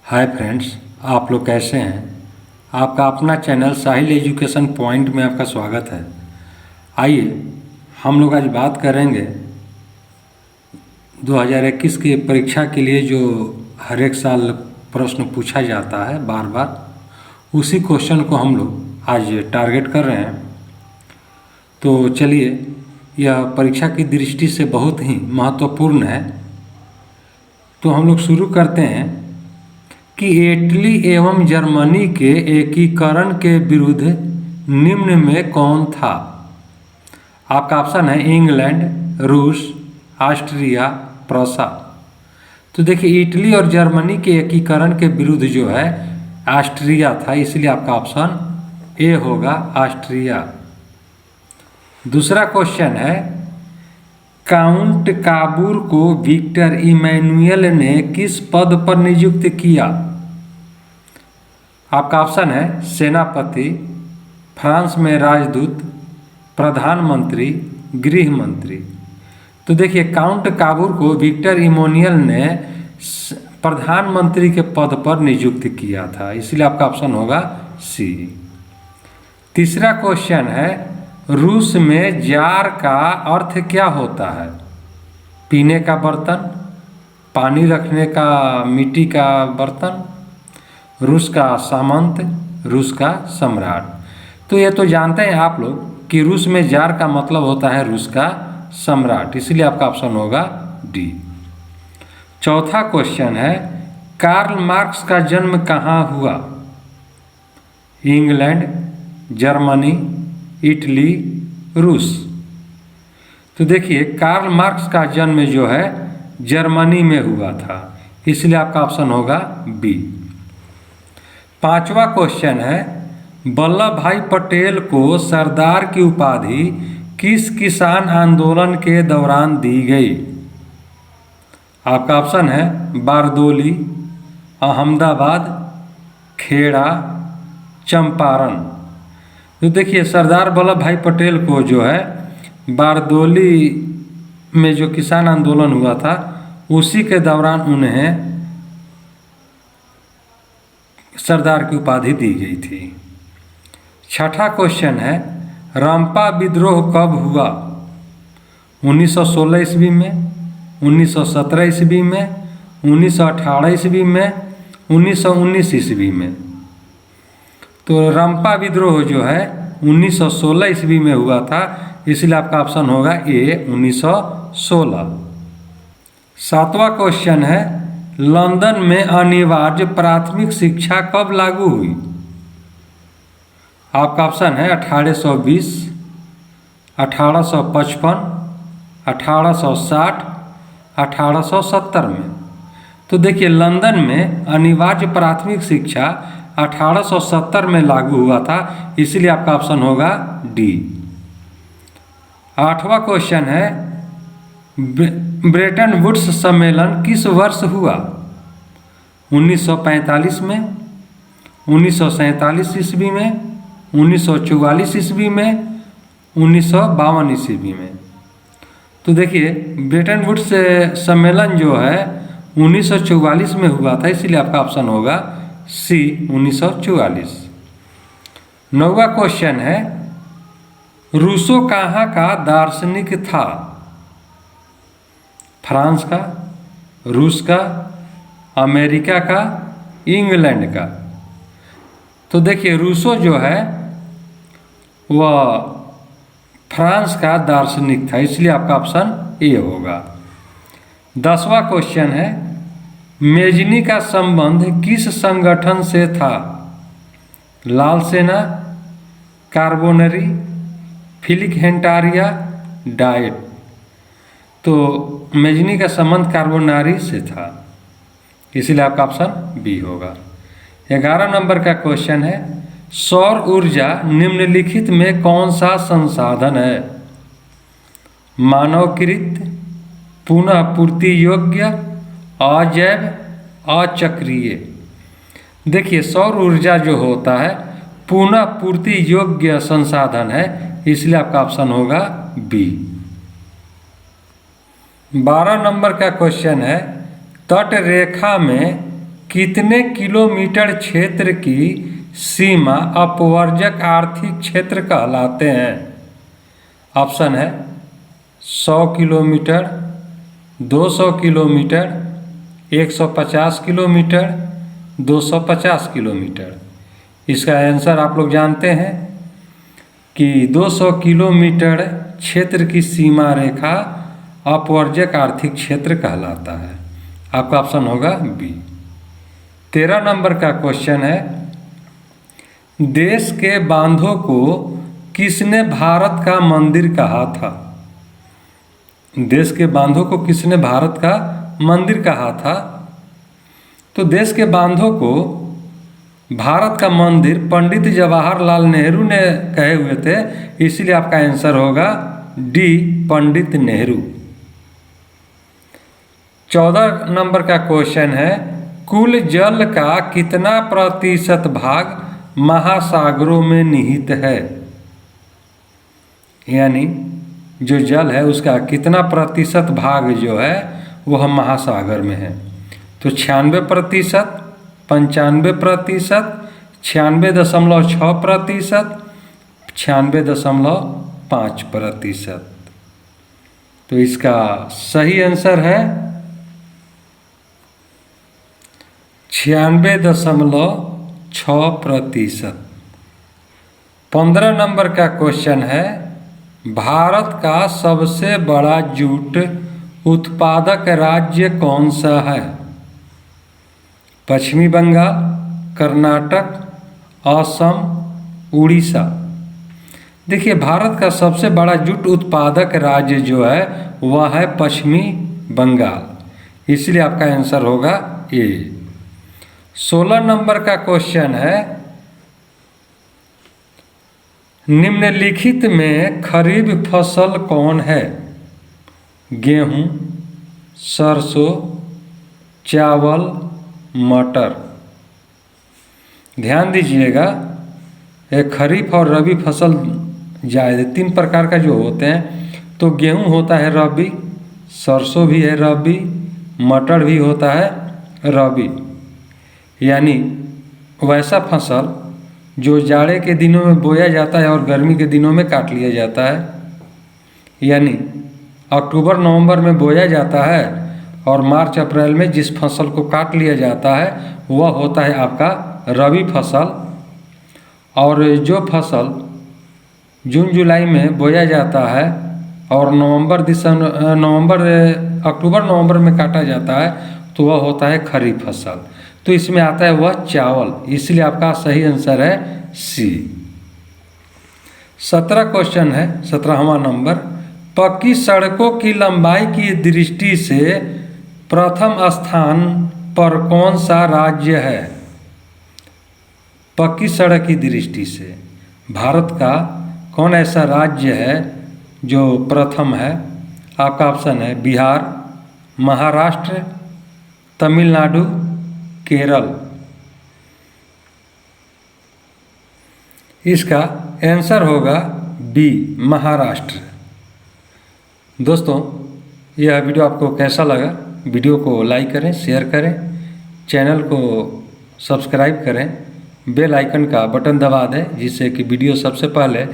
Hi friends, आप लोग कैसे हैं। आपका अपना चैनल साहिल एजुकेशन पॉइंट में आपका स्वागत है। आइए हम लोग आज बात करेंगे 2021 की परीक्षा के लिए जो हर एक साल प्रश्न पूछा जाता है बार बार, उसी क्वेश्चन को हम लोग आज टारगेट कर रहे हैं। तो चलिए, यह परीक्षा की दृष्टि से बहुत ही महत्वपूर्ण है। तो हम लोग शुरू करते हैं कि इटली एवं जर्मनी के एकीकरण के विरुद्ध निम्न में कौन था। आपका ऑप्शन है इंग्लैंड, रूस, ऑस्ट्रिया, प्रूसा। तो देखिए, इटली और जर्मनी के एकीकरण के विरुद्ध जो है ऑस्ट्रिया था, इसलिए आपका ऑप्शन ए होगा, ऑस्ट्रिया। दूसरा क्वेश्चन है, काउंट काबूर को विक्टर इमैनुएल ने किस पद पर नियुक्त किया। आपका ऑप्शन है सेनापति, फ्रांस में राजदूत, प्रधानमंत्री, गृह मंत्री। तो देखिए, काउंट काबूर को विक्टर इमैनुएल ने प्रधानमंत्री के पद पर नियुक्त किया था, इसलिए आपका ऑप्शन होगा सी। तीसरा क्वेश्चन है, रूस में जार का अर्थ क्या होता है। पीने का बर्तन, पानी रखने का मिट्टी का बर्तन, रूस का सामंत, रूस का सम्राट। तो ये तो जानते हैं आप लोग कि रूस में जार का मतलब होता है रूस का सम्राट, इसलिए आपका ऑप्शन होगा डी। चौथा क्वेश्चन है, कार्ल मार्क्स का जन्म कहाँ हुआ। इंग्लैंड, जर्मनी, इटली, रूस। तो देखिए, कार्ल मार्क्स का जन्म जो है जर्मनी में हुआ था, इसलिए आपका ऑप्शन होगा बी। पांचवा क्वेश्चन है, वल्लभ भाई पटेल को सरदार की उपाधि किस किसान आंदोलन के दौरान दी गई। आपका ऑप्शन है बारदोली, अहमदाबाद, खेड़ा, चंपारण। तो देखिए, सरदार वल्लभ भाई पटेल को जो है बारदोली में जो किसान आंदोलन हुआ था, उसी के दौरान उन्हें सरदार की उपाधि दी गई थी। छठा क्वेश्चन है, रंपा विद्रोह कब हुआ। 1916 ईस्वी में, 1917 ईस्वी में, 1918 ईस्वी में, 1919 ईस्वी में। तो रंपा विद्रोह जो है 1916 ईस्वी में हुआ था, इसलिए आपका ऑप्शन होगा ए, 1916। सातवां क्वेश्चन है, लंदन में अनिवार्य प्राथमिक शिक्षा कब लागू हुई। आपका ऑप्शन है 1820, 1855, 1860, 1870 में। तो देखिए, लंदन में अनिवार्य प्राथमिक शिक्षा 1870 में लागू हुआ था, इसलिए आपका ऑप्शन होगा डी। आठवां क्वेश्चन है, ब्रेटन वुड्स सम्मेलन किस वर्ष हुआ। 1945 में, 1947 ईस्वी में, 1944 ईस्वी में, 1952 ईस्वी में। तो देखिए, ब्रेटन वुड्स सम्मेलन जो है 1944 में हुआ था, इसलिए आपका ऑप्शन होगा सी, 1944। नौवां क्वेश्चन है, रूसो कहाँ का दार्शनिक था। फ्रांस का, रूस का, अमेरिका का, इंग्लैंड का। तो देखिए, रूसो जो है वह फ्रांस का दार्शनिक था, इसलिए आपका ऑप्शन ए होगा। 10वां क्वेश्चन है, मेजनी का संबंध किस संगठन से था। लाल सेना, कार्बोनरी, फिलिक हेंटारिया, डाइट। तो मेजनी का संबंध कार्बोनारी से था, इसलिए आपका ऑप्शन बी होगा। 11 नंबर का क्वेश्चन है, सौर ऊर्जा निम्नलिखित में कौन सा संसाधन है। मानवकृत, पुनः पूर्ति योग्य, अजैव, अचक्रीय। देखिए, सौर ऊर्जा जो होता है पुनः पूर्ति योग्य संसाधन है, इसलिए आपका ऑप्शन होगा बी। 12 नंबर का क्वेश्चन है, तट रेखा में कितने किलोमीटर क्षेत्र की सीमा अपवर्जक आर्थिक क्षेत्र कहलाते हैं? ऑप्शन है 100 किलोमीटर, 200 किलोमीटर, 150 किलोमीटर, 250 किलोमीटर। इसका आंसर आप लोग जानते हैं कि 200 किलोमीटर क्षेत्र की सीमा रेखा अपवर्जक आर्थिक क्षेत्र कहलाता है। आपका ऑप्शन होगा बी। 13 नंबर का क्वेश्चन है, देश के बांधों को किसने भारत का मंदिर कहा था? देश के बांधों को किसने भारत का मंदिर कहा था? तो देश के बांधों को भारत का मंदिर पंडित जवाहरलाल नेहरू ने कहे हुए थे, इसलिए आपका आंसर होगा डी, पंडित नेहरू। 14 नंबर का क्वेश्चन है, कुल जल का कितना प्रतिशत भाग महासागरों में निहित है? यानी जो जल है उसका कितना प्रतिशत भाग जो है वो हम महासागर में है? तो 96%, 95%, 96.6%, 96.5%। तो इसका सही आंसर है 96.6%। 15 नंबर का क्वेश्चन है, भारत का सबसे बड़ा जूट उत्पादक राज्य कौन सा है? पश्चिमी बंगाल, कर्नाटक, असम, उड़ीसा। देखिए, भारत का सबसे बड़ा जूट उत्पादक राज्य जो है वह है पश्चिमी बंगाल, इसलिए आपका आंसर होगा ए। 16 नंबर का क्वेश्चन है, निम्नलिखित में खरीफ फसल कौन है? गेहूं, सरसों, चावल, मटर। ध्यान दीजिएगा, एक खरीफ और रबी फसल जायद 3 प्रकार का जो होते हैं। तो गेहूं होता है रबी, सरसों भी है रबी, मटर भी होता है रबी। यानी वैसा फसल जो जाड़े के दिनों में बोया जाता है और गर्मी के दिनों में काट लिया जाता है। यानी अक्टूबर नवंबर में बोया जाता है और मार्च अप्रैल में जिस फसल को काट लिया जाता है वह होता है आपका रबी फसल। और जो फसल जून जुलाई में बोया जाता है और अक्टूबर नवंबर में काटा जाता है तो वह होता है खरीफ फसल। तो इसमें आता है वह चावल, इसलिए आपका सही आंसर है सी। 17 क्वेश्चन है, 17वां नंबर, पक्की सड़कों की लंबाई की दृष्टि से प्रथम स्थान पर कौन सा राज्य है? पक्की सड़क की दृष्टि से भारत का कौन ऐसा राज्य है जो प्रथम है? आपका ऑप्शन है बिहार, महाराष्ट्र, तमिलनाडु, केरल। इसका आंसर होगा बी, महाराष्ट्र। दोस्तों, यह वीडियो आपको कैसा लगा? वीडियो को लाइक करें, शेयर करें, चैनल को सब्सक्राइब करें, बेल आइकन का बटन दबा दें जिससे कि वीडियो सबसे पहले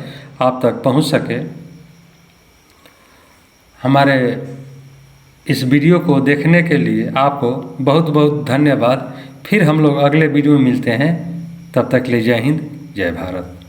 आप तक पहुंच सके। हमारे इस वीडियो को देखने के लिए आपको बहुत बहुत धन्यवाद। फिर हम लोग अगले वीडियो में मिलते हैं, तब तक के लिए जय हिंद, जय भारत।